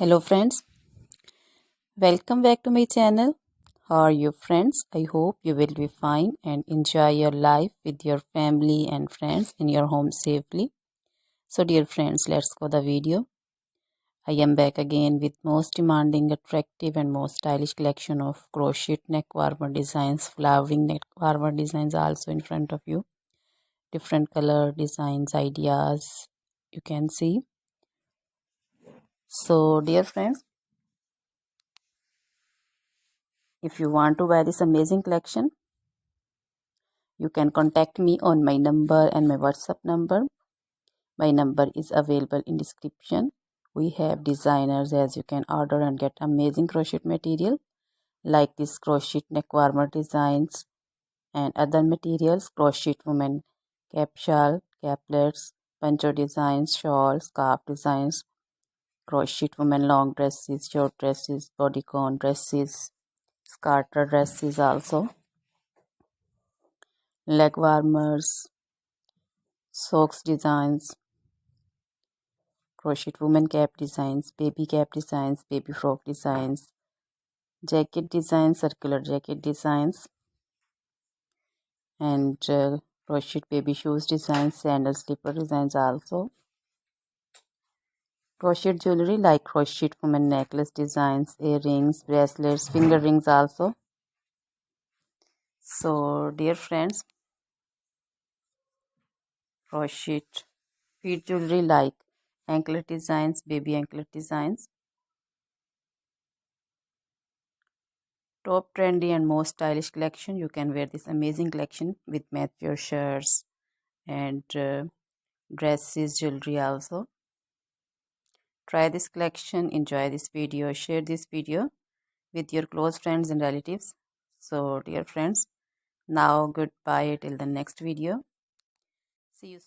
Hello friends, welcome back to my channel. How are you friends? I hope you will be fine and enjoy your life with your family and friends in your home safely. So dear friends, let's go the video. I am back again with most demanding, attractive and most stylish collection of crochet neck warmer designs, flowering neck warmer designs also in front of you. Different color designs, ideas you can see. So dear friends, if you want to buy this amazing collection, you can contact me on my number and my WhatsApp number. My number is available in description. We have designers as you can order and get amazing crochet material like this crochet neck warmer designs and other materials, crochet women cap shawl, caplets, poncho designs, shawls, scarf designs, crochet women long dresses, short dresses, bodycon dresses, scarter dresses also, leg warmers, socks designs, crochet woman cap designs, baby cap designs, baby frock designs, jacket designs, circular jacket designs, and crochet baby shoes designs, sandal slipper designs also. Crochet jewelry like crochet woman necklace designs, earrings, bracelets, finger rings also. So dear friends, crochet feet jewelry like anklet designs, baby anklet designs. Top trendy and most stylish collection. You can wear this amazing collection with match your shirts and dresses, jewelry also. Try this collection, enjoy this video, share this video with your close friends and relatives. So dear friends, now goodbye till the next video. See you soon.